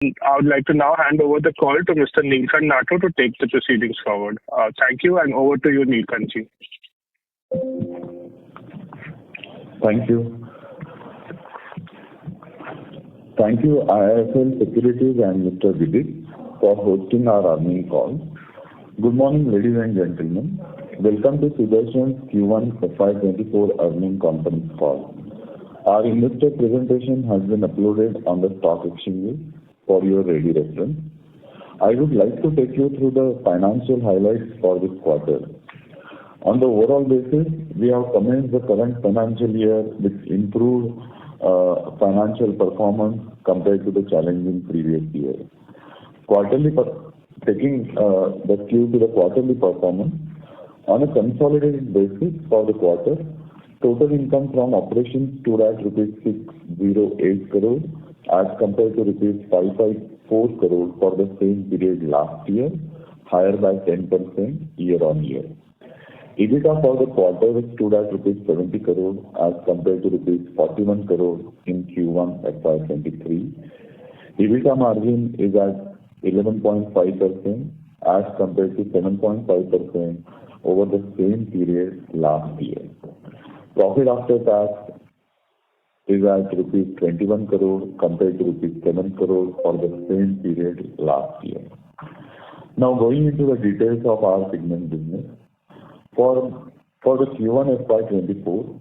I would like to now hand over the call to Mr. Neelkanth Nato to take the proceedings forward. Thank you, and over to you, Neelkanth ji. Thank you. Thank you, IIFL Securities and Mr. Vidit, for hosting our earnings call. Good morning, ladies and gentlemen. Welcome to Sudarshan's Q1FY24 earnings conference call. Our investor presentation has been uploaded on the stock exchanges for your ready reference. I would like to take you through the financial highlights for this quarter. On the overall basis, we have commenced the current financial year with improved financial performance compared to the challenging previous year. Taking the cue to the quarterly performance, on a consolidated basis for the quarter, total income from operations stood at rupees 608 crore as compared to rupees 554 crore for the same period last year, higher by 10% year-on-year. EBITDA for the quarter stood at rupees 70 crore as compared to rupees 41 crore in Q1 FY23. EBITDA margin is at 11.5% as compared to 7.5% over the same period last year. Profit after tax is at rupees 21 crore compared to rupees 7 crore for the same period last year. Now going into the details of our segment business. For the Q1 FY24,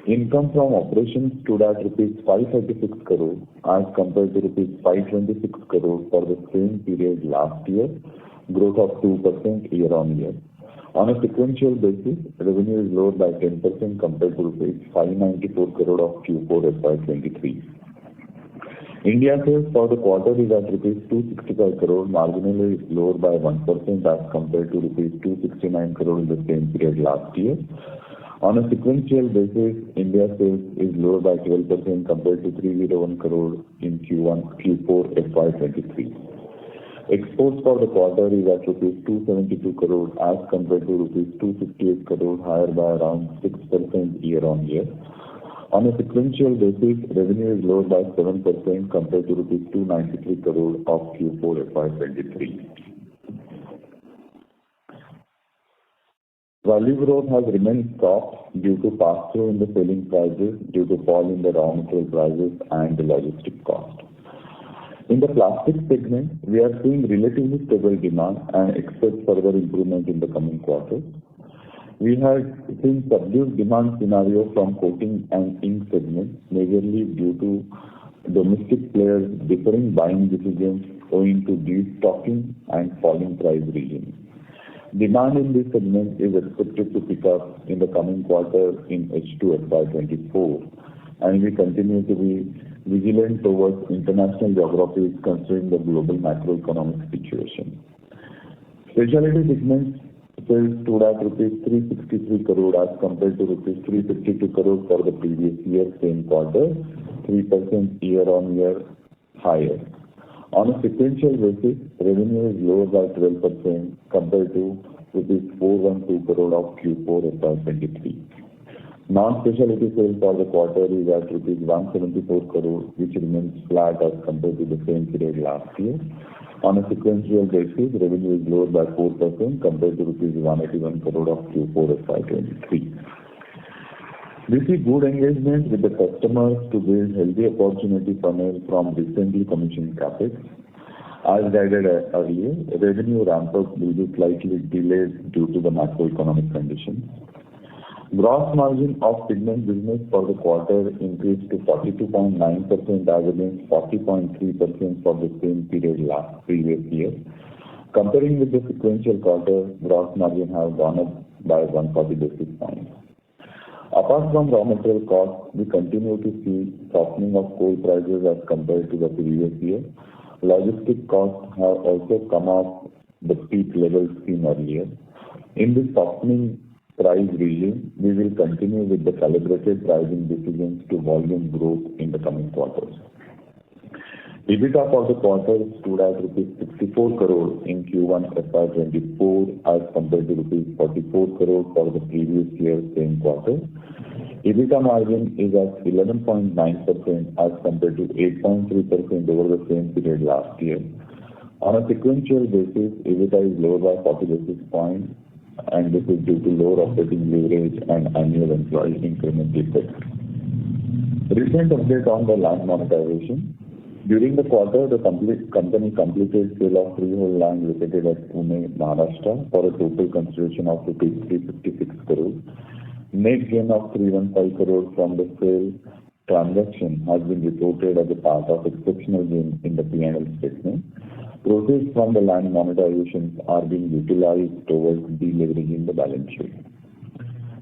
income from operations stood at rupees 536 crore as compared to rupees 526 crore for the same period last year, growth of 2% year-on-year. On a sequential basis, revenue is lower by 10% compared to rupees 594 crore of Q4 FY23. India sales for the quarter is at rupees 265 crore, marginally lower by 1% as compared to rupees 269 crore in the same period last year. On a sequential basis, India sales is lower by 12% compared to 301 crore in Q4 FY23. Exports for the quarter is at rupees 272 crore as compared to rupees 258 crore, higher by around 6% year-on-year. On a sequential basis, revenue is lower by 7% compared to rupees 293 crore of Q4 FY23. Value growth has remained soft due to pass-through in the selling prices due to fall in the raw material prices and the logistic cost. In the plastic segment, we are seeing relatively stable demand and expect further improvement in the coming quarters. We have seen subdued demand scenario from coating and ink segment, majorly due to domestic players differing buying decisions owing to destocking and falling price regimes. Demand in this segment is expected to pick up in the coming quarter in H2 FY24, and we continue to be vigilant towards international geographies considering the global macroeconomic situation. Specialty segments sales stood at rupees 363 crore as compared to rupees 352 crore for the previous year same quarter, 3% year-on-year higher. On a sequential basis, revenue is lower by 12% compared to rupees 412 crore of Q4 FY23. Non-specialty sales for the quarter is at rupees 174 crore, which remains flat as compared to the same period last year. On a sequential basis, revenue is lower by 4% compared to rupees 181 crore of Q4 FY23. We see good engagement with the customers to build healthy opportunity funnel from recently commissioned CapEx. As guided earlier, revenue ramp-up will be slightly delayed due to the macroeconomic conditions. Gross margin of pigment business for the quarter increased to 42.9% as against 40.3% for the same period previous year. Comparing with the sequential quarter, gross margin has gone up by 140 basis points. Apart from raw material costs, we continue to see softening of coal prices as compared to the previous year. Logistic costs have also come off the peak levels seen earlier. In this softening price regime, we will continue with the calibrated pricing decisions to volume growth in the coming quarters. EBITDA for the quarter stood at rupees 64 crore in Q1 FY24 as compared to rupees 44 crore for the previous year same quarter. EBITDA margin is at 11.9% as compared to 8.3% over the same period last year. On a sequential basis, EBITDA is lower by 40 basis points, and this is due to lower operating leverage and annual employee increment effect. Recent update on the land monetization. During the quarter, the company completed sale of freehold land located at Pune, Maharashtra for a total consideration of rupees 356 crore. Net gain of 315 crore from the sale transaction has been reported as a part of exceptional gain in the P&L statement. Proceeds from the land monetizations are being utilized towards deleveraging the balance sheet.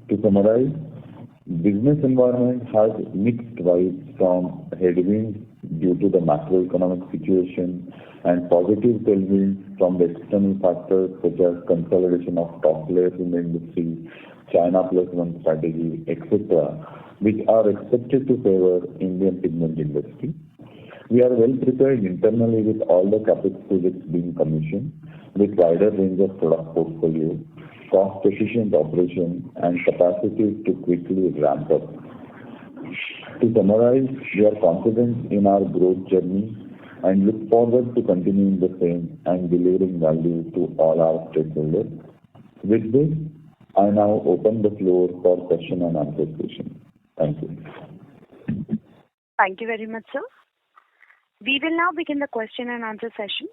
To summarize, business environment has mixed vibes from headwinds due to the macroeconomic situation and positive tailwinds from the external factors such as consolidation of top players in the industry, China Plus One strategy, etc., which are expected to favor Indian pigment industry. We are well prepared internally with all the capital projects being commissioned with wider range of product portfolio, cost-efficient operation, and capacity to quickly ramp up. To summarize, we are confident in our growth journey and look forward to continuing the same and delivering value to all our stakeholders. With this, I now open the floor for question and answer session. Thank you. Thank you very much, sir. We will now begin the question and answer session.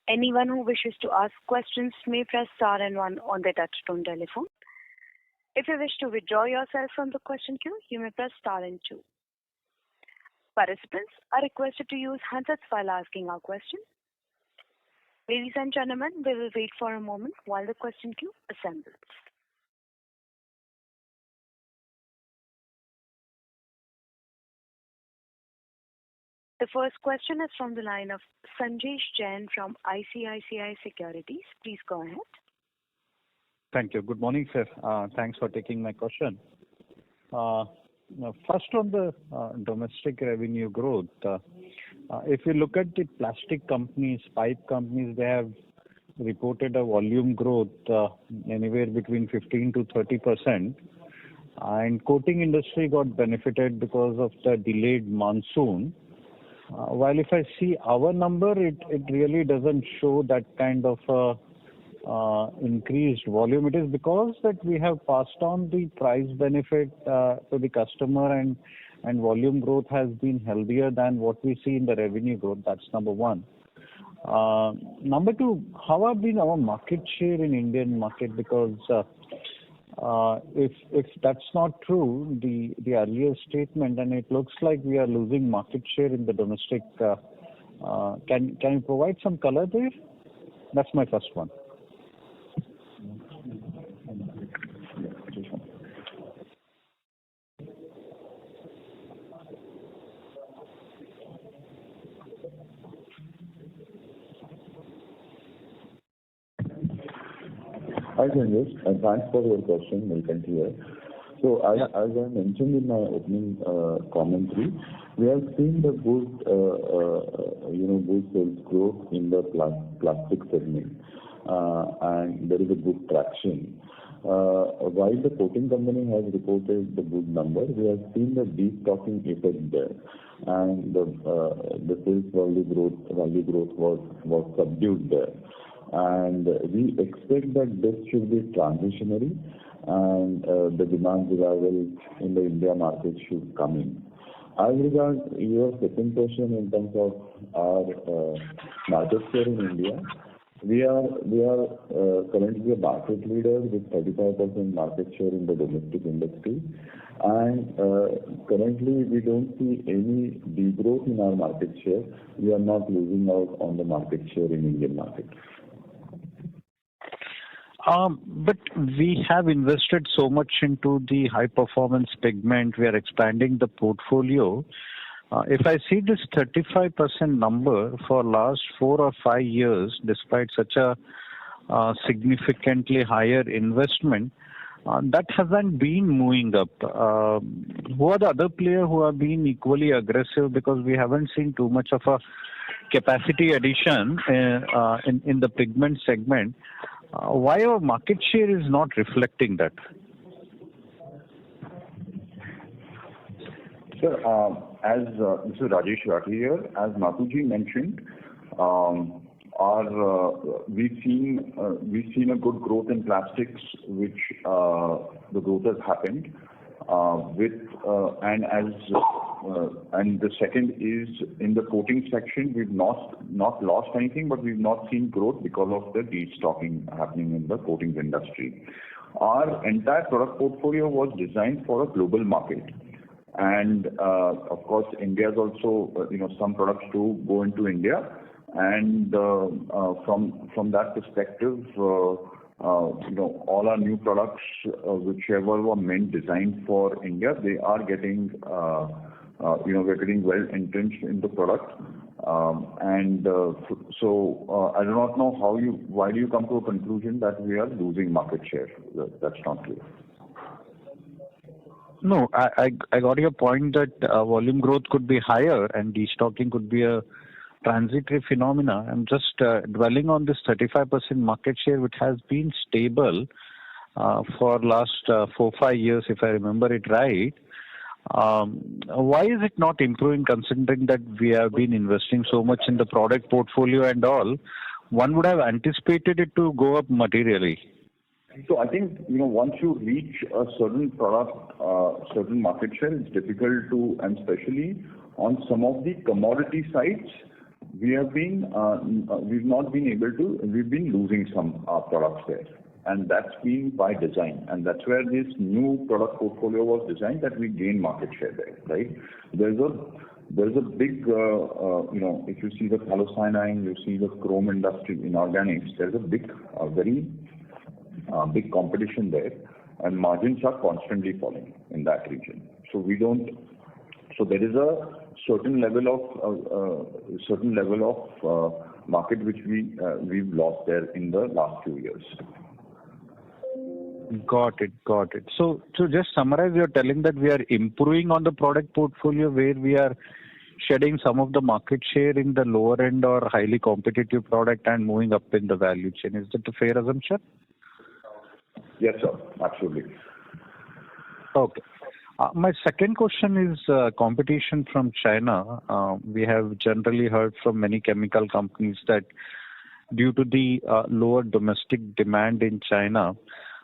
Anyone who wishes to ask questions may press star and one on their touchtone telephone. If you wish to withdraw yourself from the question queue, you may press star and two. Participants are requested to use handsets while asking our question. Ladies and gentlemen, we will wait for a moment while the question queue assembles. The first question is from the line of Sanjesh Jain from ICICI Securities. Please go ahead. Thank you. Good morning, sir. Thanks for taking my question. First on the domestic revenue growth, if you look at the plastic companies, pipe companies, they have reported a volume growth anywhere between 15 to 30%. And coating industry got benefited because of the delayed monsoon. While if I see our number, it really doesn't show that kind of increased volume. It is because that we have passed on the price benefit to the customer and volume growth has been healthier than what we see in the revenue growth. That's number one. Number two, how have been our market share in Indian market? Because if that's not true, the earlier statement, and it looks like we are losing market share in the domestic. Can you provide some color there? That's my first one. Hi, Sanjesh, and thanks for your question. Welcome here. So, as I mentioned in my opening commentary, we have seen the good, good sales growth in the plastic segment, and there is a good traction. While the coating company has reported the good number, we have seen the destocking effect there, and the sales value growth was subdued there. And we expect that this should be transitory, and the demand revival in the India market should come in. As regards your second question in terms of our market share in India, we are currently a market leader with 35% market share in the domestic industry, and currently we don't see any degrowth in our market share. We are not losing out on the market share in Indian market. But we have invested so much into the high performance pigment. We are expanding the portfolio. If I see this 35% number for last 4 or 5 years, despite such a significantly higher investment, that hasn't been moving up. Who are the other players who have been equally aggressive? Because we haven't seen too much of a capacity addition in the pigment segment. Why our market share is not reflecting that? Sir, as this is Rajesh Rathi here. As Nathuji mentioned, we've seen a good growth in plastics, which the growth has happened and the second is in the coating section. We've not lost anything, but we've not seen growth because of the destocking happening in the coatings industry. Our entire product portfolio was designed for a global market, and of course India is also some products do go into India, and from that perspective, all our new products, whichever were meant designed for India, they are getting we're getting well entrenched in the product, so I do not know why do you come to a conclusion that we are losing market share? That's not clear. No, I got your point that volume growth could be higher and destocking could be a transitory phenomena. I'm just dwelling on this 35% market share, which has been stable for last 4-5 years, if I remember it right. Why is it not improving, considering that we have been investing so much in the product portfolio and all? One would have anticipated it to go up materially. So I think once you reach a certain product, certain market share, it's difficult to, and especially on some of the commodity sides, we've been losing some products there, and that's been by design, and that's where this new product portfolio was designed, that we gain market share there, right? There's a big if you see the cyanide, you see the chrome industry, inorganics, there's a very big competition there, and margins are constantly falling in that region. So there is a certain level of market which we've lost there in the last few years. Got it. So just summarize, you're telling that we are improving on the product portfolio where we are shedding some of the market share in the lower end or highly competitive product and moving up in the value chain. Is that a fair assumption? Yes, sir. Absolutely. Okay. My second question is competition from China. We have generally heard from many chemical companies that due to the lower domestic demand in China,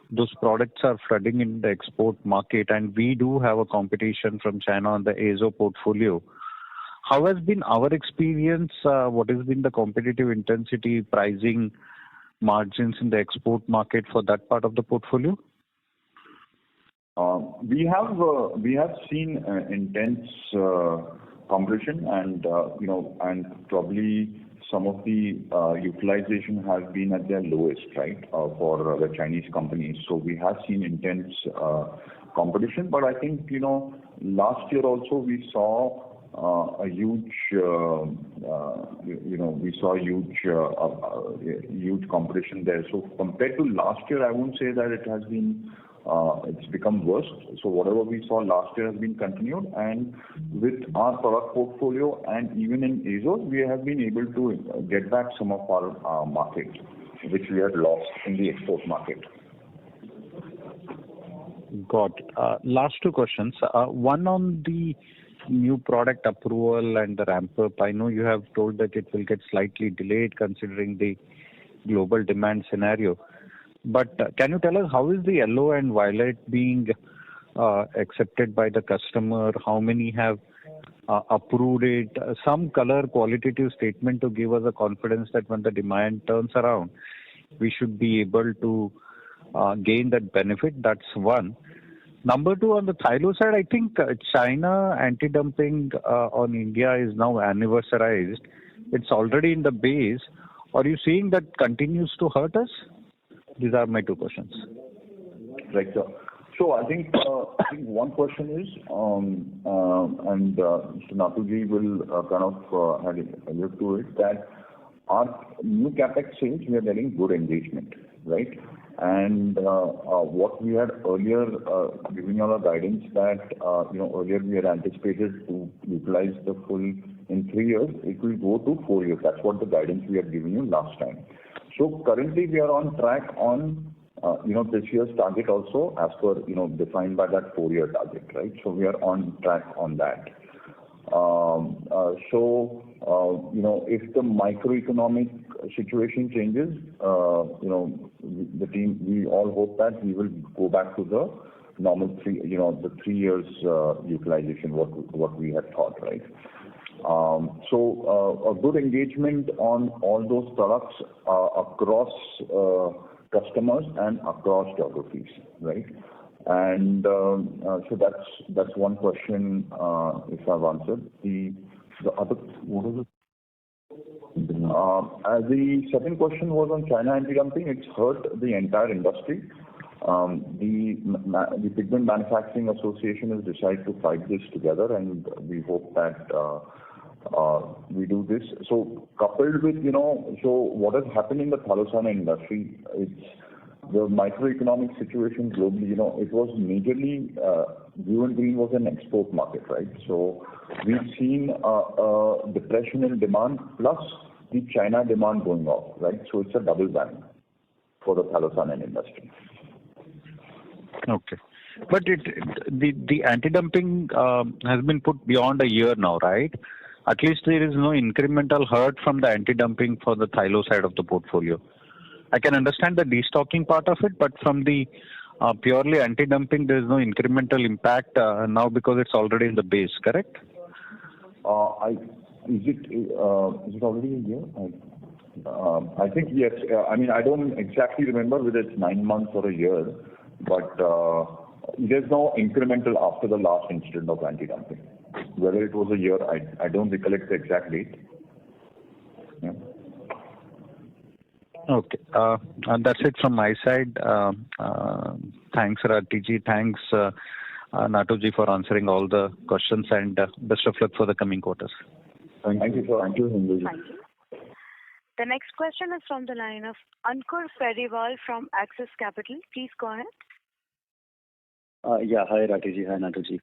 those products are flooding in the export market, and we do have a competition from China on the azo portfolio. How has been our experience? What has been the competitive intensity, pricing, margins in the export market for that part of the portfolio? We have seen intense competition, and probably some of the utilization has been at their lowest, right, for the Chinese companies. So we have seen intense competition, but I think last year also we saw a huge competition there. So compared to last year, I won't say that it has been it's become worse. So whatever we saw last year has been continued, and with our product portfolio and even in azos, we have been able to get back some of our market which we had lost in the export market. Got it. Last two questions. One on the new product approval and the ramp up. I know you have told that it will get slightly delayed considering the global demand scenario. But can you tell us how is the yellow and violet being accepted by the customer? How many have approved it? Some color qualitative statement to give us a confidence that when the demand turns around, we should be able to gain that benefit. That's one. Number two, on the Thilo side, I think China anti-dumping on India is now anniversarized. It's already in the base. Are you seeing that continues to hurt us? These are my two questions. Right, sir. So I think one question is, and Mr. Nathuji will kind of allude to it, that our new capex sales, we are getting good engagement, right? And what we had earlier given you all a guidance that earlier we had anticipated to utilize the full in 3 years, it will go to 4 years. That's what the guidance we had given you last time. So currently we are on track on this year's target also as per, defined by that 4-year target, right? So we are on track on that. If the microeconomic situation changes, the team, we all hope that we will go back to the normal 3 years utilization, what we had thought, right? A good engagement on all those products across customers and across geographies, right? And so that's one question, if I've answered. The other, what was it? The second question was on China anti-dumping. It's hurt the entire industry. The Pigment Manufacturing Association has decided to fight this together, and we hope that we do this. So coupled with, so what has happened in the Sudarshan industry, it's the microeconomic situation globally, it was majorly, blue and green was an export market, right? So we've seen a depression in demand plus the China demand going off, right? So it's a double whammy for the Sudarshan industry. Okay. But the anti-dumping has been put beyond a year now, right? At least there is no incremental hurt from the anti-dumping for the Thilo side of the portfolio. I can understand the destocking part of it, but from the purely anti-dumping, there is no incremental impact now because it's already in the base, correct? Is it already a year? I think yes. I mean, I don't exactly remember whether it's 9 months or a year, but there's no incremental after the last incident of anti-dumping. Whether it was a year, I don't recollect the exact date. Yeah. Okay. And that's it from my side. Thanks, Ratiji. Thanks, Natuji, for answering all the questions, and best of luck for the coming quarters. Thank you, sir. Thank you, Hindu. Thank you. The next question is from the line of Ankur Periwal from Axis Capital. Please go ahead. Yeah, hi Ratiji, hi Natuji.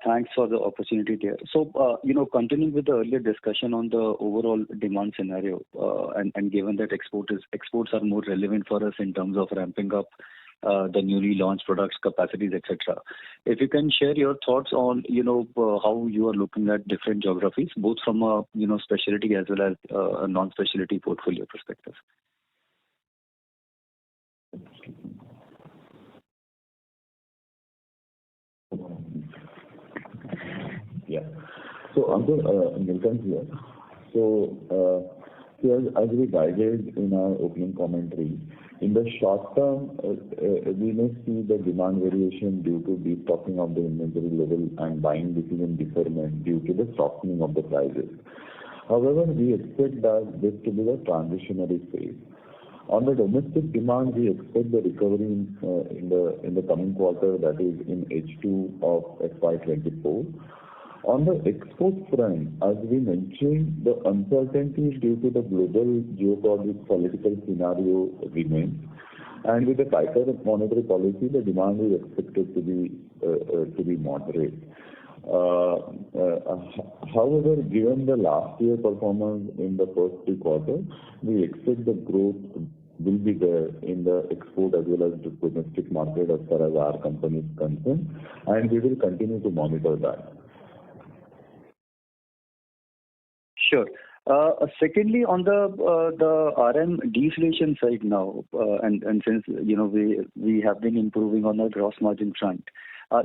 Thanks for the opportunity there. So, continuing with the earlier discussion on the overall demand scenario, and given that exports are more relevant for us in terms of ramping up the newly launched products, capacities, etc. If you can share your thoughts on, how you are looking at different geographies, both from a, specialty as well as a non-specialty portfolio perspective. Yeah. So, Nilkant here. So, as we guided in our opening commentary, in the short term, we may see the demand variation due to destocking of the inventory level and buying decision deferment due to the softening of the prices. However, we expect that this to be a transitionary phase. On the domestic demand, we expect the recovery in the coming quarter, that is in H2 of FY24. On the export front, as we mentioned, the uncertainties due to the global geopolitical scenario remain, and with the tighter monetary policy, the demand is expected to be moderate. However, given the last year performance in the first 2 quarters, we expect the growth will be there in the export as well as the domestic market as far as our company is concerned, and we will continue to monitor that. Sure. Secondly, on the RM deflation side now, and since we have been improving on the gross margin front,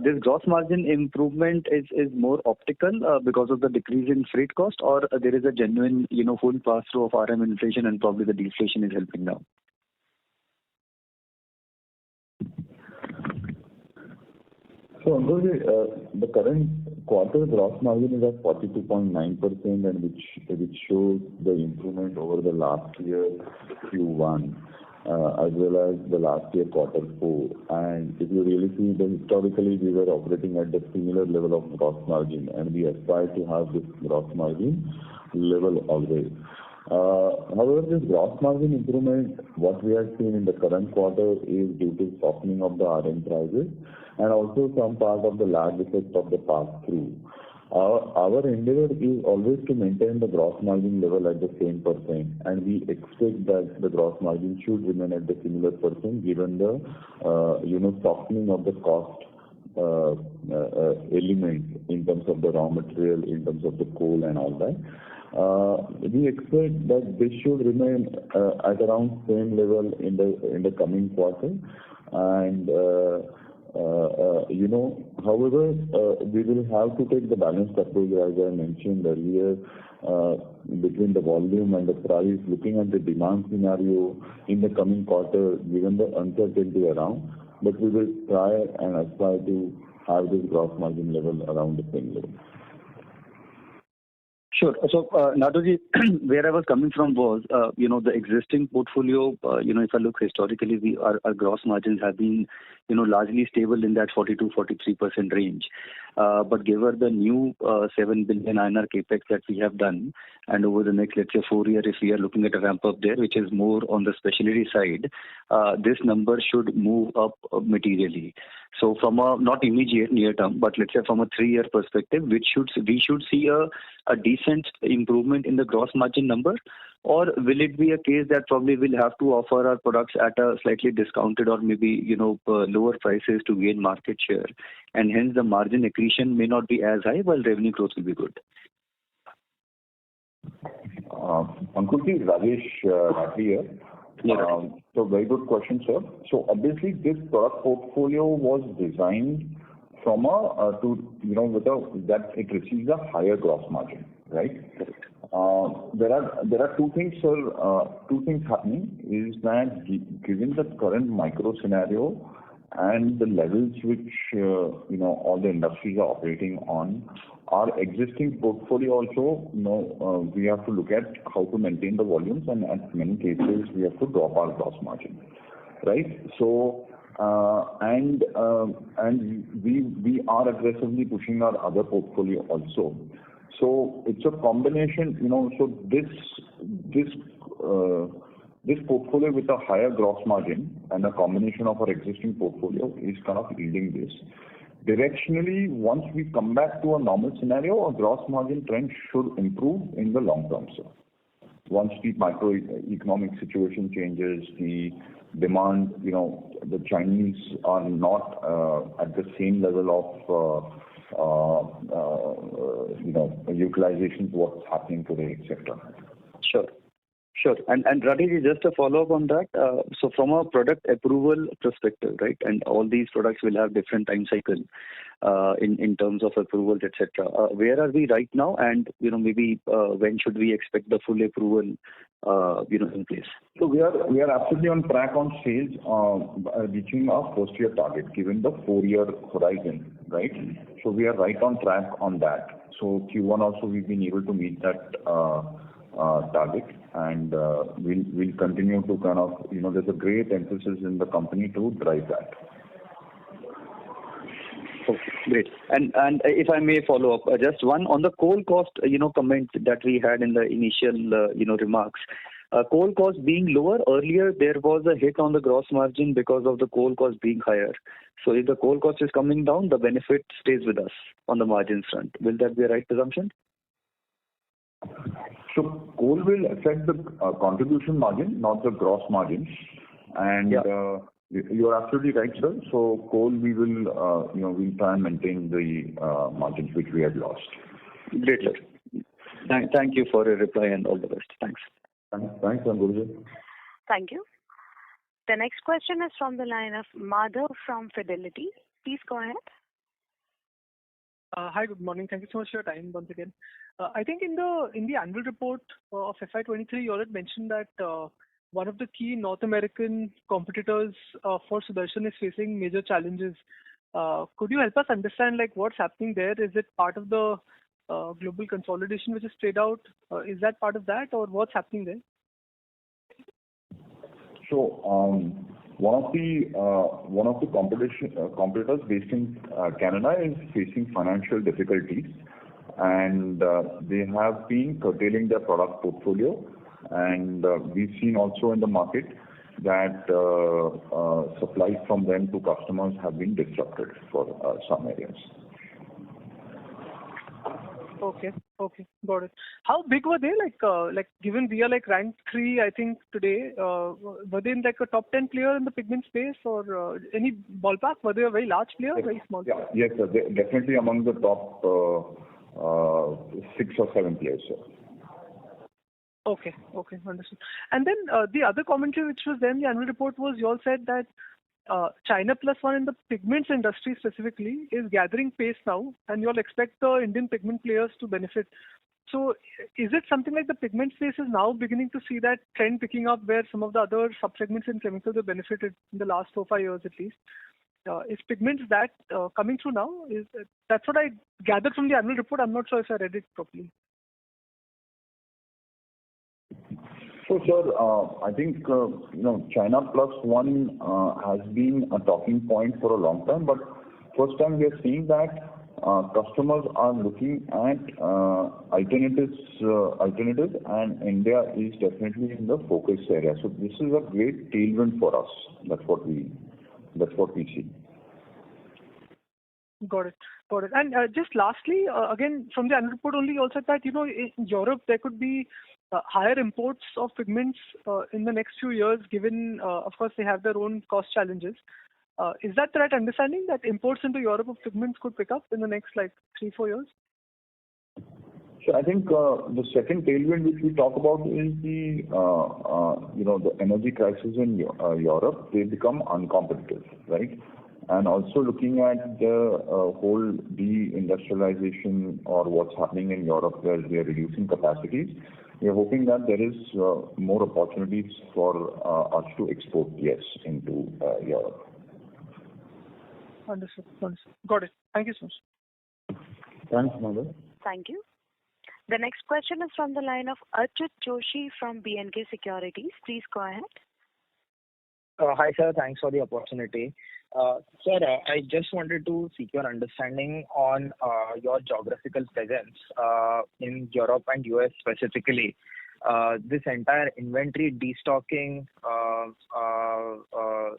this gross margin improvement is more optical because of the decrease in freight cost, or there is a genuine full pass through of RM inflation and probably the deflation is helping now. So, the current quarter gross margin is at 42.9%, and which shows the improvement over the last year Q1 as well as the last year Q4. And if you really see, historically we were operating at the similar level of gross margin, and we aspire to have this gross margin level always. However, this gross margin improvement, what we have seen in the current quarter, is due to softening of the RM prices and also some part of the lag effect of the pass-through. Our endeavor is always to maintain the gross margin level at the same percent, and we expect that the gross margin should remain at the similar percent given the softening of the cost elements in terms of the raw material, in terms of the coal and all that. We expect that this should remain at around same level in the coming quarter, and however, we will have to take the balanced approach, as I mentioned earlier, between the volume and the price, looking at the demand scenario in the coming quarter, given the uncertainty around. But we will try and aspire to have this gross margin level around the same level. Sure. So, Naduji, where I was coming from was, the existing portfolio, if I look historically, our gross margins have been, largely stable in that 42-43% range. But given the new 7 billion INR capex that we have done, and over the next, let's say, 4 years, if we are looking at a ramp up there, which is more on the specialty side, this number should move up materially. So from a not immediate near term, but let's say from a 3-year perspective, we should see a decent improvement in the gross margin number, or will it be a case that probably we'll have to offer our products at a slightly discounted or maybe lower prices to gain market share, and hence the margin accretion may not be as high while revenue growth will be good? Ankurji, Rajesh Rathi here. So very good question, sir. So obviously this product portfolio was designed from that it receives a higher gross margin, right? There are two things, sir. Two things happening is that given the current micro scenario and the levels which all the industries are operating on, our existing portfolio also, we have to look at how to maintain the volumes, and at many cases we have to drop our gross margin, right? So and we are aggressively pushing our other portfolio also. So it's a combination, so this portfolio with a higher gross margin and a combination of our existing portfolio is kind of yielding this. Directionally, once we come back to a normal scenario, our gross margin trend should improve in the long term, sir. Once the macroeconomic situation changes, the demand, the Chinese are not at the same level of utilization to what's happening today, etc. Sure. And Rathi, just a follow-up on that. So from a product approval perspective, right, and all these products will have different time cycle in terms of approvals, etc. Where are we right now, and maybe when should we expect the full approval in place? So we are absolutely on track on sales reaching our first year target given the 4-year horizon, right? So we are right on track on that. So Q1 also we've been able to meet that target, and we'll continue to kind of, there's a great emphasis in the company to drive that. Okay, great. And if I may follow up, just one on the coal cost, comment that we had in the initial, remarks. Coal cost being lower, earlier there was a hit on the gross margin because of the coal cost being higher. So if the coal cost is coming down, the benefit stays with us on the margins front. Will that be a right assumption? So coal will affect the contribution margin, not the gross margin. And you are absolutely right, sir. So coal, we will, we'll try and maintain the margins which we had lost. Great, sir. Thank you for your reply and all the best. Thanks. Thanks, Ankurji. Thank you. The next question is from the line of Madhav from Fidelity. Please go ahead. Hi, good morning. Thank you so much for your time once again. I think in the annual report of FY23, you already mentioned that one of the key North American competitors for Sudarshan is facing major challenges. Could you help us understand what's happening there? Is it part of the global consolidation which is played out? Is that part of that, or what's happening there? So one of the competitors based in Canada is facing financial difficulties, and they have been curtailing their product portfolio, and we've seen also in the market that supplies from them to customers have been disrupted for some areas. Okay. Got it. How big were they? Like given we are like ranked 3, I think today, were they in like a top 10 player in the pigment space or any ballpark? Were they a very large player, or very small? Yeah. Yes, sir. They're definitely among the top 6 or 7 players, sir. Okay, understood. And then the other commentary which was there in the annual report was you all said that China plus one in the pigments industry specifically is gathering pace now, and you all expect the Indian pigment players to benefit. So, is it something like the pigment space is now beginning to see that trend picking up, where some of the other subsegments in chemicals have benefited in the last 4-5 years at least? Is pigments that coming through now? That's what I gathered from the annual report. I'm not sure if I read it properly. So, sir, I think China plus one has been a talking point for a long time, but first time we are seeing that customers are looking at alternatives, and India is definitely in the focus area. So this is a great tailwind for us. That's what we see. Got it. And just lastly, again from the annual report only, you also said that in Europe there could be higher imports of pigments in the next few years, given of course they have their own cost challenges. Is that the right understanding, that imports into Europe of pigments could pick up in the next 3-4 years? So I think the second tailwind which we talk about is the the energy crisis in Europe. They become uncompetitive, right? And also looking at the whole de-industrialization or what's happening in Europe, where they are reducing capacities. We are hoping that there is more opportunities for us to export into Europe. Understood. Got it. Thank you so much. Thanks, Mother. Thank you. The next question is from the line of Archit Joshi from B&K Securities. Please go ahead. Hi, sir. Thanks for the opportunity. Sir, I just wanted to seek your understanding on your geographical presence in Europe and US specifically. This entire inventory destocking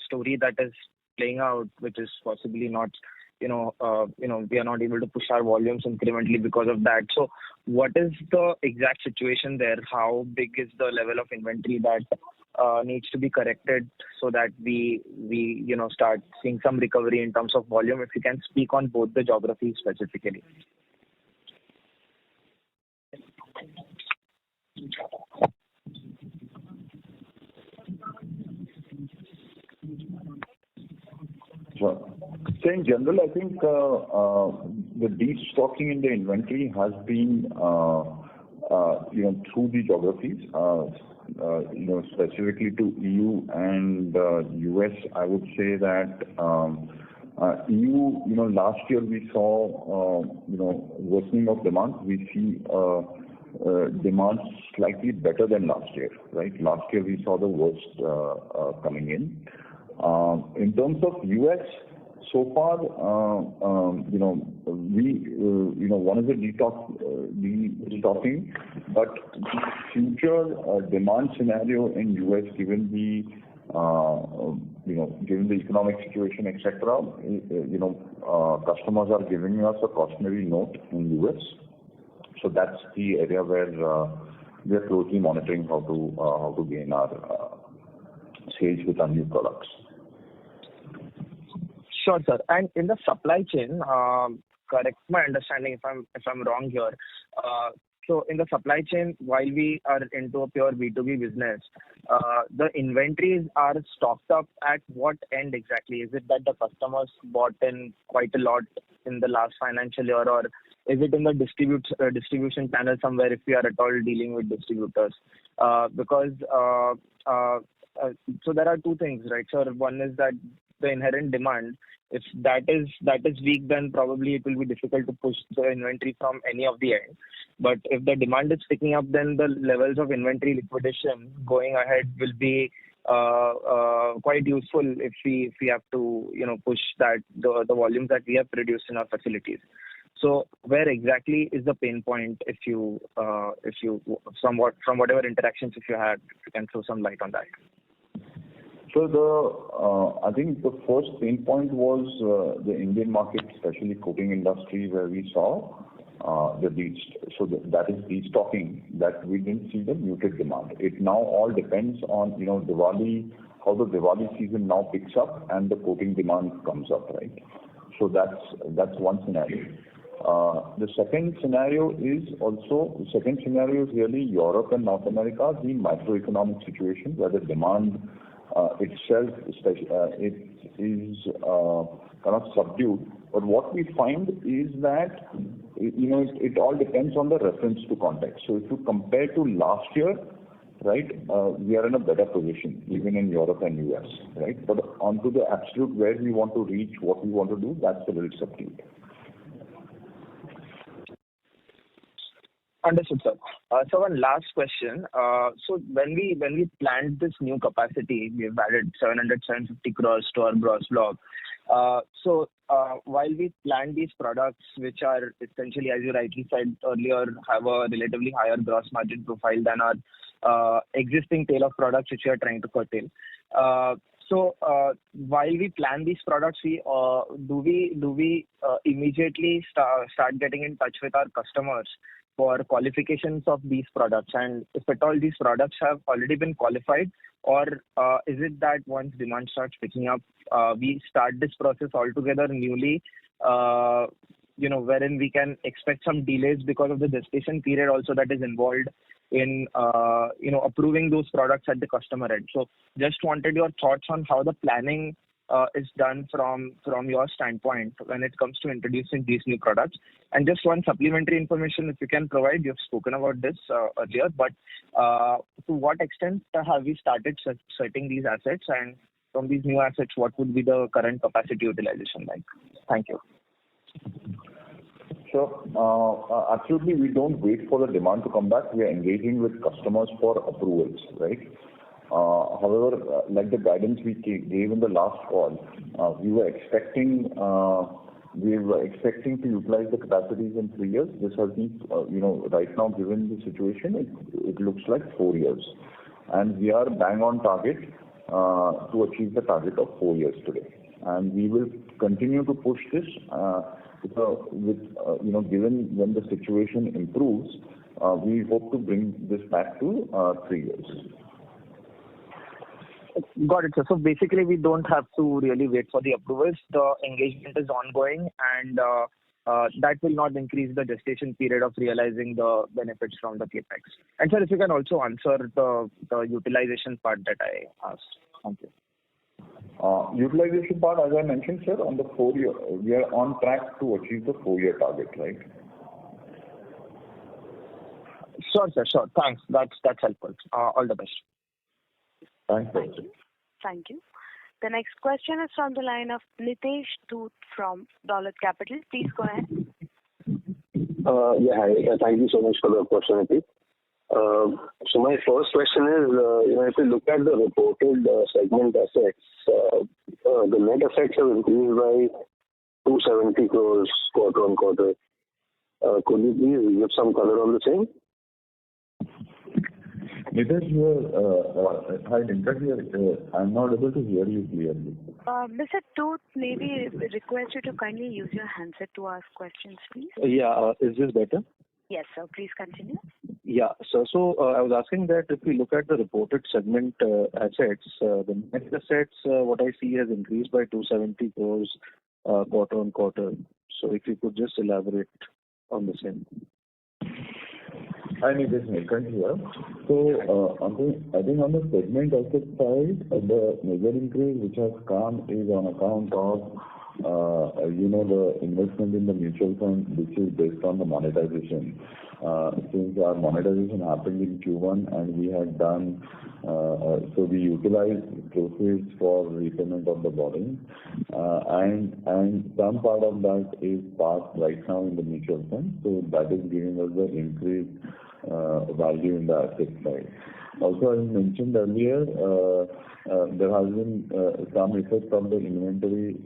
story that is playing out, which is possibly not, we are not able to push our volumes incrementally because of that. So, what is the exact situation there? How big is the level of inventory that needs to be corrected so that we start seeing some recovery in terms of volume? If you can speak on both the geographies specifically. Sure. So in general, I think the destocking in the inventory has been through the geographies. Specifically to EU and US, I would say that EU, last year we saw worsening of demand. We see demand slightly better than last year, right? Last year we saw the worst coming in. In terms of US, so far, one is the destocking, but the future demand scenario in US, given the given the economic situation, etc., customers are giving us a cautionary note in US. So that's the area where we are closely monitoring how to gain our sales with our new products. Sure, sir. And in the supply chain, correct my understanding if I'm wrong here. So in the supply chain, while we are into a pure B2B business, the inventories are stocked up at what end exactly? Is it that the customers bought in quite a lot in the last financial year, or is it in the distribution channel somewhere, if we are at all dealing with distributors? Because so there are two things, right, sir? One is that the inherent demand, if that is weak, then probably it will be difficult to push the inventory from any of the ends. But if the demand is picking up, then the levels of inventory liquidation going ahead will be quite useful if we have to push that the volumes that we have produced in our facilities. So where exactly is the pain point? If you from whatever interactions if you had, if you can throw some light on that. So I think the first pain point was the Indian market, especially coating industry, where we saw that is destocking, that we didn't see the muted demand. It now all depends on, Diwali, how the Diwali season now picks up and the coating demand comes up, right? So that's one scenario. The second scenario is really Europe and North America, the macroeconomic situation where the demand itself is kind of subdued. But what we find is that it all depends on the reference to context. So if you compare to last year, right, we are in a better position even in Europe and US, right? But onto the absolute where we want to reach, what we want to do, that's a little subdued. Understood, sir. So one last question. So when we planned this new capacity, we've added 750 crores to our gross block. So while we plan these products, which are essentially, as you rightly said earlier, have a relatively higher gross margin profile than our existing tail of products which we are trying to curtail. So while we plan these products, do we immediately start getting in touch with our customers for qualifications of these products? And if at all these products have already been qualified, or is it that once demand starts picking up, we start this process altogether newly, wherein we can expect some delays because of the gestation period also that is involved in, approving those products at the customer end. So just wanted your thoughts on how the planning is done from your standpoint when it comes to introducing these new products. And just one supplementary information, if you can provide, you've spoken about this earlier, but to what extent have we started setting these assets, and from these new assets, what would be the current capacity utilization like? Thank you. So, absolutely, we don't wait for the demand to come back. We are engaging with customers for approvals, right? However, like the guidance we gave in the last call, we were expecting to utilize the capacities in 3 years. This has been, right now, given the situation, it looks like 4 years. And we are bang on target to achieve the target of 4 years today. And we will continue to push this given when the situation improves, we hope to bring this back to 3 years. Got it, sir. So basically, we don't have to really wait for the approvals. The engagement is ongoing, and that will not increase the gestation period of realizing the benefits from the capex. And sir, if you can also answer the utilization part that I asked. Thank you. Utilization part, as I mentioned, sir, on the 4 year, we are on track to achieve the 4-year target, right? Sure, sir. Sure. Thanks. That's helpful. All the best. Thanks. Thank you. Thank you. The next question is from the line of Nitesh Dhoot from Dolat Capital. Please go ahead. Hi. Thank you so much for the opportunity. So my first question is, if you look at the reported segment assets, the net assets have increased by 270 crores quarter on quarter. Could you please give some color on the same? Nitesh, hi, Nitesh, I'm not able to hear you clearly. Mr. Dhoot, maybe request you to kindly use your handset to ask questions, please. Is this better? Yes, sir. Please continue. Yeah. So I was asking that if we look at the reported segment assets, the net assets, what I see has increased by 270 crores quarter on quarter. So if you could just elaborate on the same. Hi, Nitesh, Nilkant here. So, I think on the segment asset side, the major increase which has come is on account of, the investment in the mutual fund, which is based on the monetization. Since our monetization happened in Q1 and we had done, so we utilized proceeds for repayment of the borrowing, and some part of that is parked right now in the mutual fund. So that is giving us the increased value in the asset side. Also, as mentioned earlier, there has been some effect on the inventory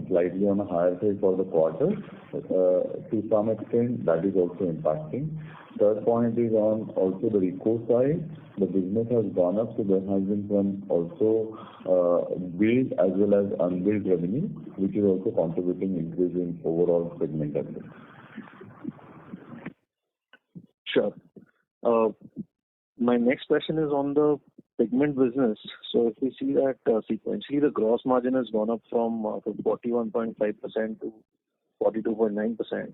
slightly on a higher side for the quarter. To some extent, that is also impacting. Third point is on also the recourse side. The business has gone up, so there has been some also billed as well as unbilled revenue, which is also contributing increase in overall segment assets. Sure. My next question is on the pigment business. So if we see that sequentially the gross margin has gone up from 41.5% to 42.9%.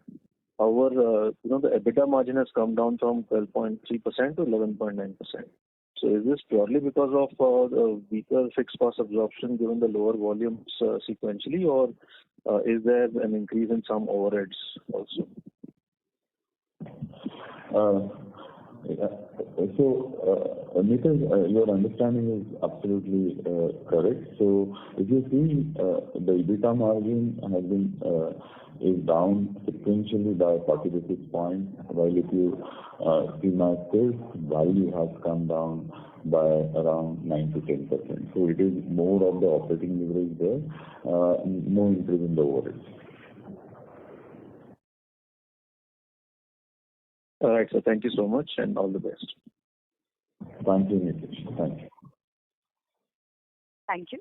However, the EBITDA margin has come down from 12.3% to 11.9%. So is this purely because of the weaker fixed cost absorption given the lower volumes sequentially, or is there an increase in some overheads also? Nitin, your understanding is absolutely correct. So if you see the EBITDA margin has been is down sequentially by 40 basis points, while if you see my sales value has come down by around 9 to 10%. So it is more of the operating leverage there, no increase in the overheads. All right, so thank you so much and all the best. Thank you, Nitish. Thank you. Thank you.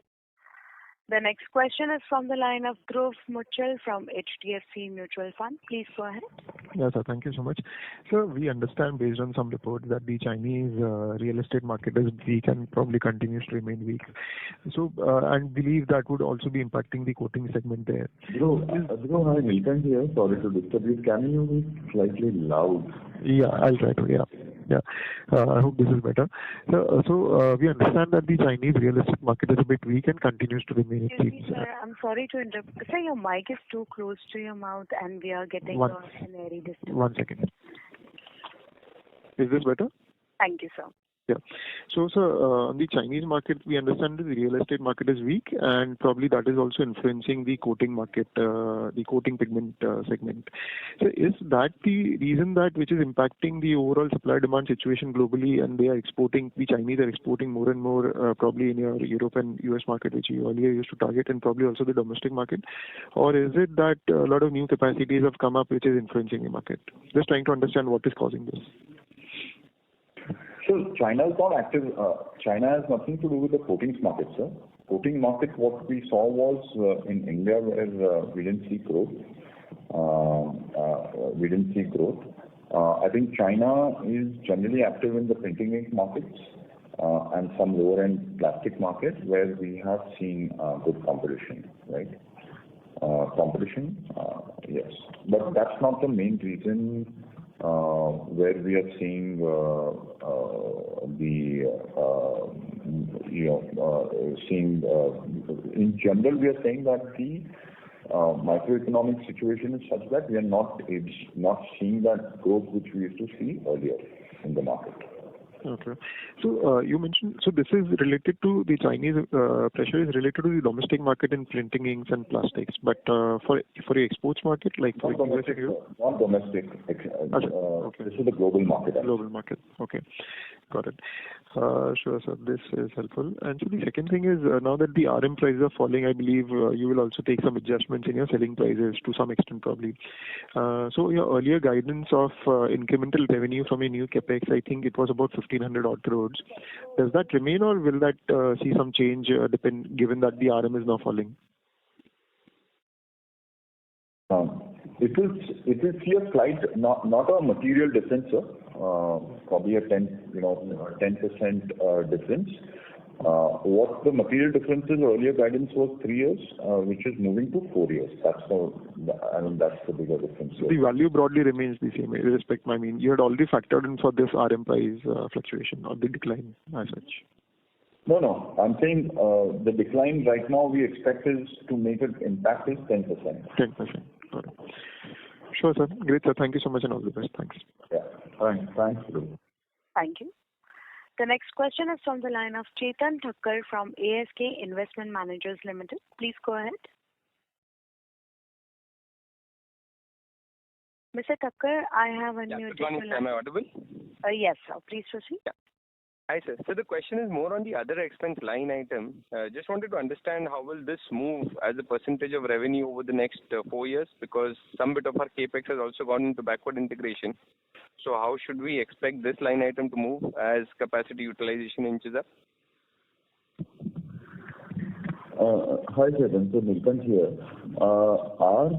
The next question is from the line of Dhruv Muchal from HDFC Mutual Fund. Please go ahead. Yes, sir. Thank you so much. Sir, we understand based on some reports that the Chinese real estate market is weak and probably continues to remain weak. So, and believe that would also be impacting the coating segment there. Dhruv, hi, Nilkant here. Sorry to disturb you. Can you be slightly loud? Yeah, I'll try to. Yeah. I hope this is better. So we understand that the Chinese real estate market is a bit weak and continues to remain. Excuse me, sir. I'm sorry to interrupt. Sir, your mic is too close to your mouth and we are getting an airy distance. 1 second. Is this better? Thank you, sir. Yeah. So, sir, on the Chinese market, we understand that the real estate market is weak, and probably that is also influencing the coating market, the coating pigment segment. So, is that the reason that which is impacting the overall supply-demand situation globally, and they are exporting? The Chinese are exporting more and more, probably in your Europe and US market, which you earlier used to target, and probably also the domestic market, or is it that a lot of new capacities have come up, which is influencing the market? Just trying to understand what is causing this. So China is not active. China has nothing to do with the coatings market, sir. Coating market, what we saw was in India where we didn't see growth. I think China is generally active in the printing ink markets and some lower-end plastic markets where we have seen good competition, right? Yes. But that's not the main reason where we are seeing in general, we are saying that the macroeconomic situation is such that we are not seeing that growth which we used to see earlier in the market. Okay. So you mentioned, so this is related to the Chinese pressure is related to the domestic market in printing inks and plastics, but for the exports market, like for domestic, not domestic. Okay. This is the global market. Global market. Okay. Got it. Sure, sir. This is helpful. And so the second thing is, now that the RM prices are falling, I believe you will also take some adjustments in your selling prices to some extent, probably. So your earlier guidance of incremental revenue from a new capex, I think it was about 1,500 odd crores. Does that remain, or will that see some change given that the RM is now falling? It will see a slight, not a material difference, sir. Probably a 10% difference. What the material difference is, earlier guidance was 3 years, which is moving to 4 years. That's the bigger difference. So the value broadly remains the same, I mean, you had already factored in for this RM price fluctuation or the decline as such. No. I'm saying the decline right now we expect is to make an impact is 10%. 10%. Got it. Sure, sir. Great, sir. Thank you so much and all the best. Thanks. Yeah. Thanks. Thank you. The next question is from the line of Chetan Thakkar from ASK Investment Managers Limited. Please go ahead. Mr. Thakkar, I have unmuted you. Am I audible? Yes, sir. Please proceed. Yeah. Hi, sir. So the question is more on the other expense line item. Just wanted to understand how will this move as a percentage of revenue over the next 4 years, because some bit of our capex has also gone into backward integration. So how should we expect this line item to move as capacity utilization inches up? Hi, Chetan. So Nilkant here. Our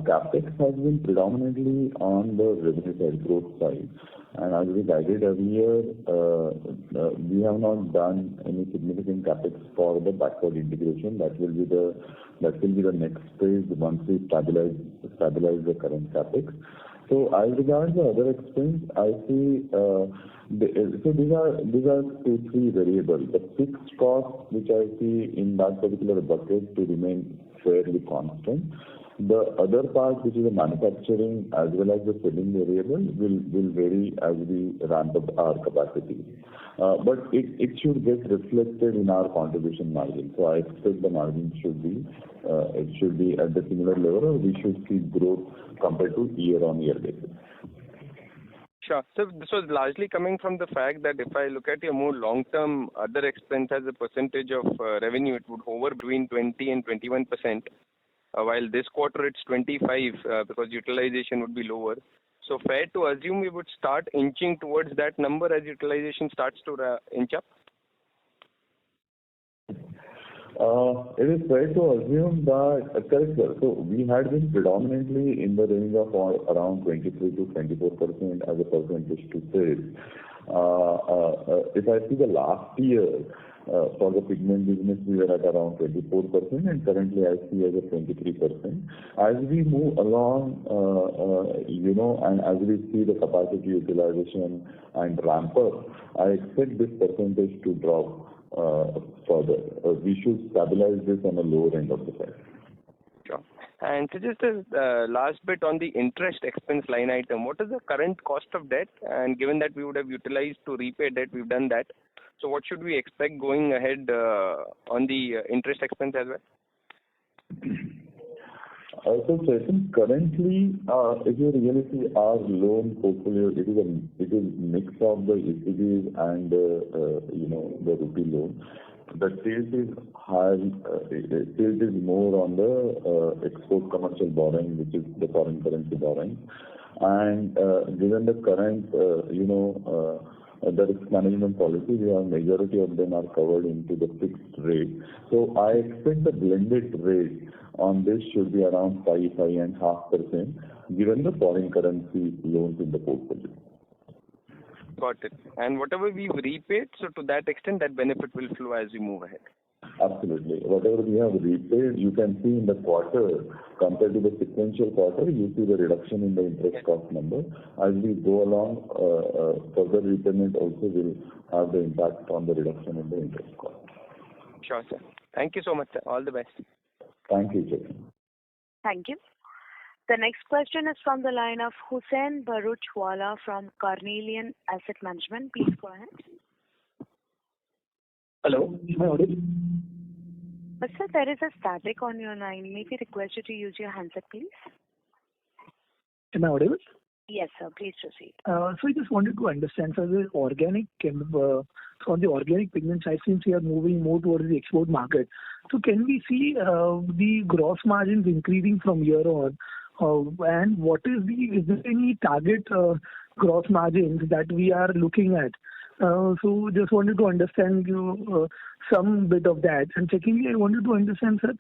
capex has been predominantly on the revenue side, growth side. And as we guided earlier, we have not done any significant capex for the backward integration. That will be the next phase once we stabilize the current capex. So as regards the other expense, I see these are 2-3 variables. The fixed cost, which I see in that particular bucket, to remain fairly constant. The other part, which is the manufacturing as well as the selling variable, will vary as we ramp up our capacity. But it should get reflected in our contribution margin. So I expect the margin should be at the similar level, or we should see growth compared to year-on-year basis. Sure. So this was largely coming from the fact that if I look at your more long-term other expense as a percentage of revenue, it would hover between 20 and 21%. While this quarter it's 25 because utilization would be lower. So fair to assume we would start inching towards that number as utilization starts to inch up? It is fair to assume that, correct, sir. So we had been predominantly in the range of around 23 to 24% as a percentage to sales. If I see the last year, for the pigment business, we were at around 24%, and currently I see as a 23%. As we move along, and as we see the capacity utilization and ramp up, I expect this percentage to drop further. We should stabilize this on the lower end of the side. Sure. And so just a last bit on the interest expense line item, what is the current cost of debt? And given that we would have utilized to repay debt, we've done that. So what should we expect going ahead on the interest expense as well? So Chetan, currently, if you really see our loan portfolio, it is mix of the ECBs and the rupee loan. The tilt is high. Tilt is more on the export commercial borrowing, which is the foreign currency borrowing. And given the current, the risk management policy, majority of them are covered into the fixed rate. So I expect the blended rate on this should be around 5.5%, given the foreign currency loans in the portfolio. Got it. And whatever we've repaid, so to that extent, that benefit will flow as we move ahead. Absolutely. Whatever we have repaid, you can see in the quarter, compared to the sequential quarter, you see the reduction in the interest cost number. As we go along, further repayment also will have the impact on the reduction in the interest cost. Sure, sir. Thank you so much, sir. All the best. Thank you, Chetan. Thank you. The next question is from the line of Hussain Bharuchwala from Carnelian Asset Management. Please go ahead. Hello, am I audible? Sir, there is a static on your line. May we request you to use your handset, please? Am I audible? Yes, sir. Please proceed. So I just wanted to understand, so the organic, on the organic pigment side, since we are moving more towards the export market, so can we see the gross margins increasing from here on? And is there any target gross margins that we are looking at? So just wanted to understand some bit of that. And secondly, I wanted to understand, sir,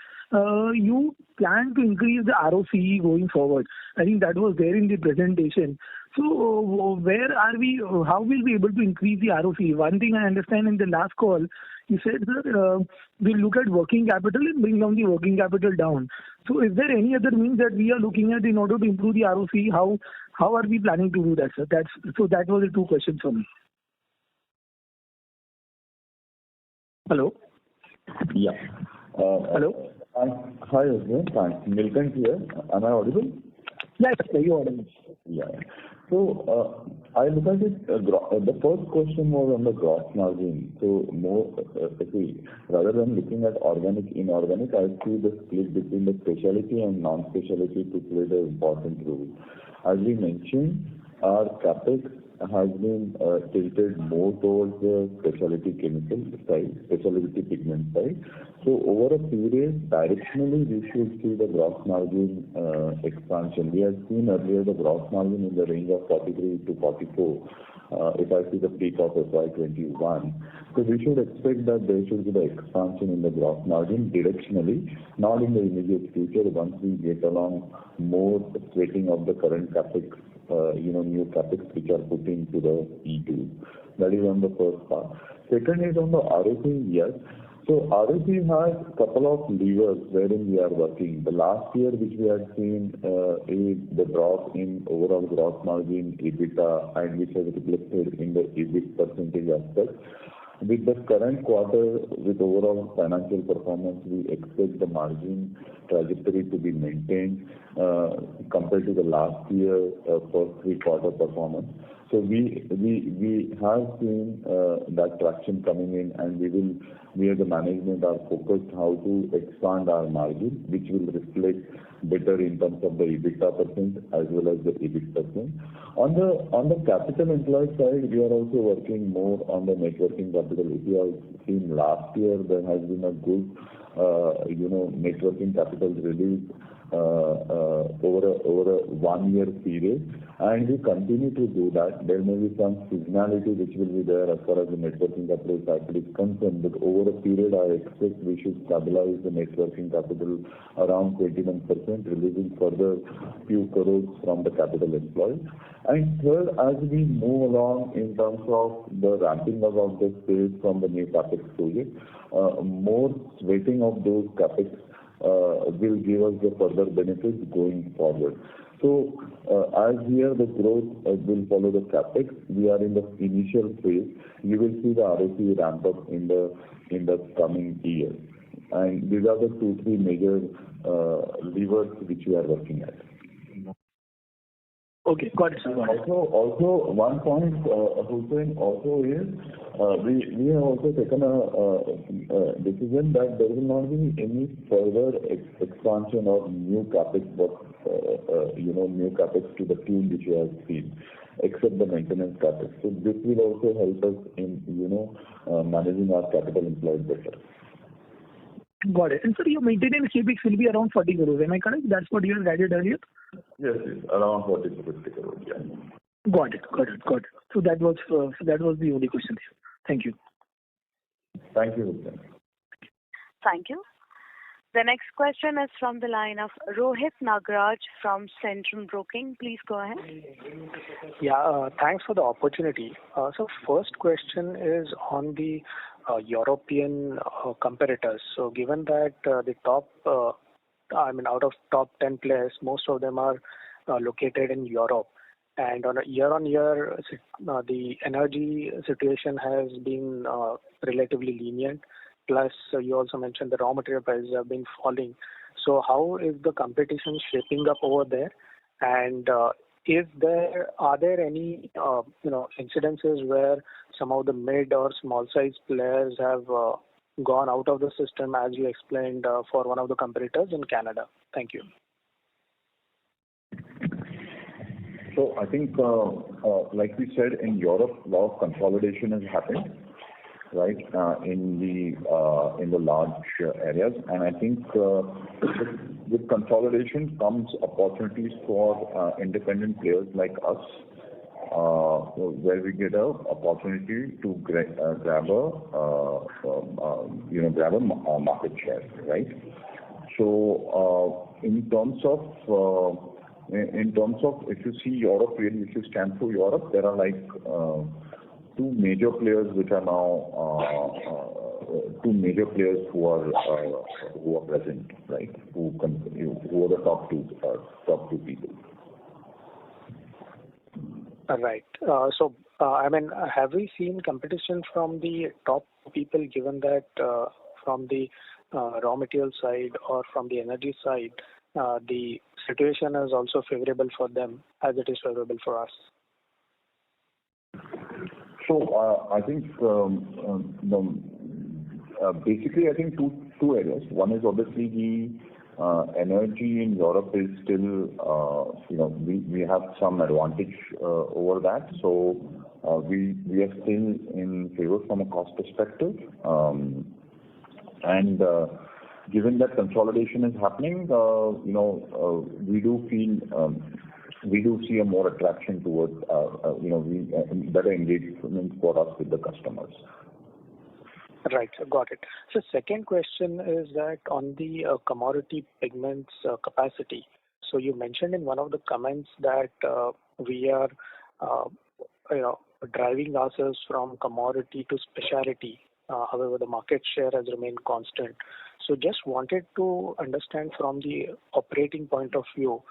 you plan to increase the ROCE going forward. I think that was there in the presentation. So where are we? How will we be able to increase the ROCE? One thing I understand in the last call, you said, sir, we'll look at working capital and bring down the working capital down. So is there any other means that we are looking at in order to improve the ROCE? How are we planning to do that, sir? That was the two questions for me. Hello? Yeah. Hello? Hi, Hussain. Thanks. Nilkant here. Am I audible? Yes, sir. You're audible. Yeah. So I look at it, the first question was on the gross margin. So rather than looking at organic, inorganic, I see the split between the specialty and non-specialty to play the important role. As we mentioned, our capex has been tilted more towards the specialty chemical side, specialty pigment side. So over a period, directionally, we should see the gross margin expansion. We have seen earlier the gross margin in the range of 43 to 44. If I see the peak of FY21. So we should expect that there should be the expansion in the gross margin directionally, not in the immediate future once we get along more sweating of the current capex new CapEx which are put into the E2. That is on the first part. Second is on the ROC, yes. So ROC has a couple of levers wherein we are working. The last year which we had seen is the drop in overall gross margin, EBITDA, and which has reflected in the EBIT percentage aspect. With the current quarter, with overall financial performance, we expect the margin trajectory to be maintained compared to the last year first 3-quarter performance. So we have seen that traction coming in, and we as the management are focused how to expand our margin, which will reflect better in terms of the EBITDA percent as well as the EBIT percent. On the capital employed side, we are also working more on the net working capital. If you have seen last year, there has been a good net working capital release over a 1-year period, and we continue to do that. There may be some seasonality which will be there as far as the net working capital cycle is concerned, but over a period I expect we should stabilize the net working capital around 21%, releasing further few crores from the capital employed. And third, as we move along in terms of the ramping up of the sales from the new CapEx project, more weighting of those CapEx will give us the further benefits going forward. So as here the growth will follow the CapEx, we are in the initial phase. You will see the ROC ramp up in the coming year. And these are the 2-3 major levers which we are working at. Okay, got it, sir. Also, one point, Hussein, also is we have also taken a decision that there will not be any further expansion of new capex, new capex to the tune which you have seen, except the maintenance capex. So this will also help us in managing our capital employed better. Got it. And sir, your maintenance capex will be around 40 crores. Am I correct? That's what you had guided earlier? Yes, around 40 to 50 crores. Yeah. Got it. So that was the only question here. Thank you. Thank you, Hussein. Thank you. The next question is from the line of Rohit Nagraj from Centrum Broking. Please go ahead. Yeah, thanks for the opportunity. So first question is on the European competitors. So given that the top, out of top 10 players, most of them are located in Europe. And on a year-on-year, the energy situation has been relatively lenient. Plus, you also mentioned the raw material prices have been falling. So how is the competition shaping up over there? And are there any incidences where some of the mid or small size players have gone out of the system, as you explained for one of the competitors in Canada? Thank you. So I think, like we said, in Europe, a lot of consolidation has happened, right, in the large areas, and I think with consolidation comes opportunities for independent players like us, where we get an opportunity to grab a market share, right? So in terms of if you see Europe, really, if you scan through Europe, there are like two major players who are present, right? Who are the top two people. Right. So have we seen competition from the top people, given that from the raw material side or from the energy side, the situation is also favorable for them as it is favorable for us? So I think basically I think two areas. One is obviously the energy in Europe is still we have some advantage over that. So we are still in favor from a cost perspective, and given that consolidation is happening, we do see a more attraction towards better engagement for us with the customers. Right, got it. So second question is that on the commodity pigments capacity. So you mentioned in one of the comments that we are driving ourselves from commodity to specialty. However, the market share has remained constant. So just wanted to understand from the operating point of view,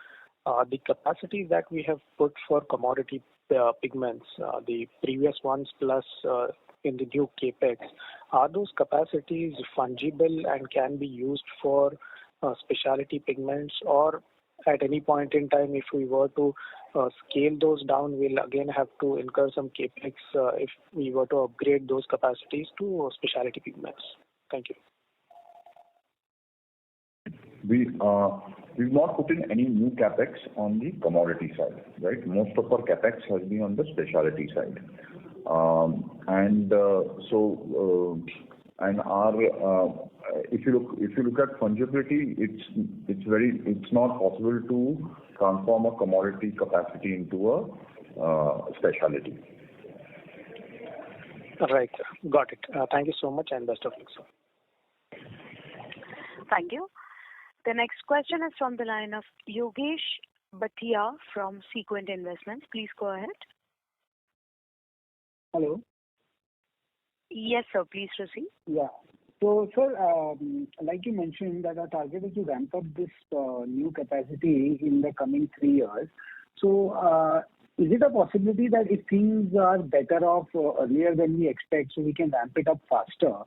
the capacity that we have put for commodity pigments, the previous ones plus in the new capex, are those capacities fungible and can be used for specialty pigments, or at any point in time, if we were to scale those down, we'll again have to incur some capex if we were to upgrade those capacities to specialty pigments? Thank you. We've not put in any new capex on the commodity side, right? Most of our capex has been on the specialty side. If you look at fungibility, it's not possible to transform a commodity capacity into a specialty. Right, sir. Got it. Thank you so much, and best of luck, sir. Thank you. The next question is from the line of Yogesh Bhatia from Sequent Investments. Please go ahead. Hello. Yes, sir. Please proceed. Yeah. So, sir, like you mentioned, that our target is to ramp up this new capacity in the coming 3 years. So, is it a possibility that if things are better off earlier than we expect, so we can ramp it up faster?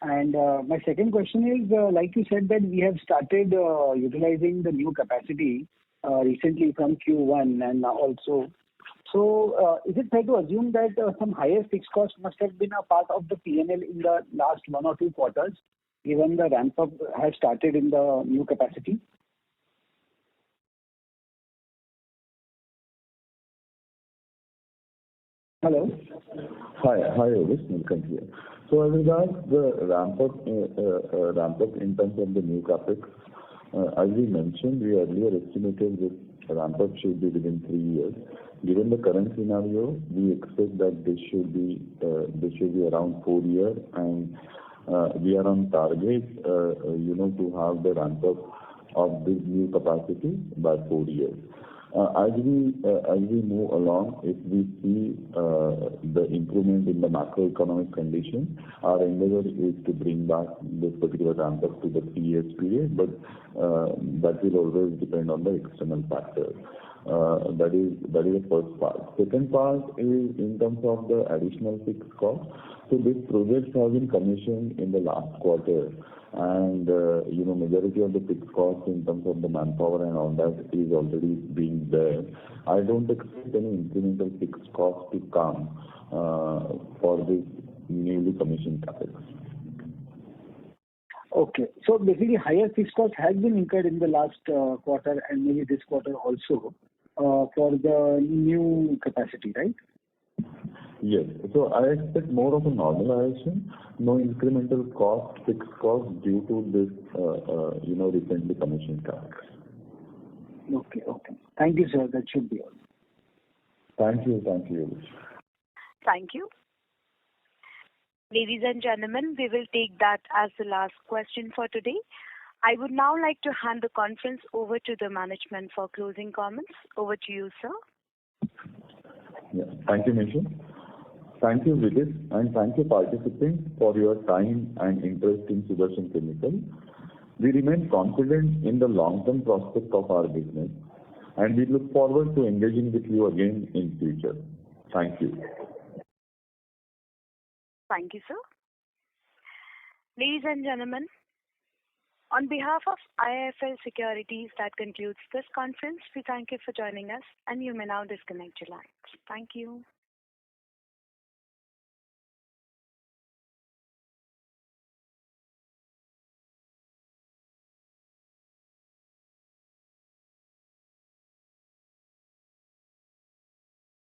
And my second question is, like you said, that we have started utilizing the new capacity recently from Q1 and also. So, is it fair to assume that some higher fixed costs must have been a part of the P&L in the last 1 or 2 quarters, given the ramp-up has started in the new capacity? Hello? Hi, Yogesh. Nilkant here. So as regards the ramp-up in terms of the new capex, as we mentioned, we earlier estimated this ramp-up should be within 3 years. Given the current scenario, we expect that this should be around 4 years, and we are on target, to have the ramp-up of this new capacity by 4 years. As we move along, if we see the improvement in the macroeconomic condition, our endeavor is to bring back this particular ramp-up to the 3 years period, but that will always depend on the external factors. That is the first part. Second part is in terms of the additional fixed cost. So this project has been commissioned in the last quarter, and majority of the fixed costs in terms of the manpower and all that is already being there. I don't expect any incremental fixed cost to come for this newly commissioned capex. Okay. So basically, higher fixed cost has been incurred in the last quarter and maybe this quarter also for the new capacity, right? Yes. So I expect more of a normalization, no incremental fixed cost due to this, recently commissioned capex. Okay. Thank you, sir. That should be all. Thank you. Thank you. Ladies and gentlemen, we will take that as the last question for today. I would now like to hand the conference over to the management for closing comments. Over to you, sir. Yeah. Thank you, Nisha. Thank you, Vidit, and thank you, participants, for your time and interest in Sudarshan Chemical. We remain confident in the long-term prospect of our business, and we look forward to engaging with you again in future. Thank you. Thank you, sir. Ladies and gentlemen, on behalf of IIFL Securities, that concludes this conference. We thank you for joining us, and you may now disconnect your lines. Thank you.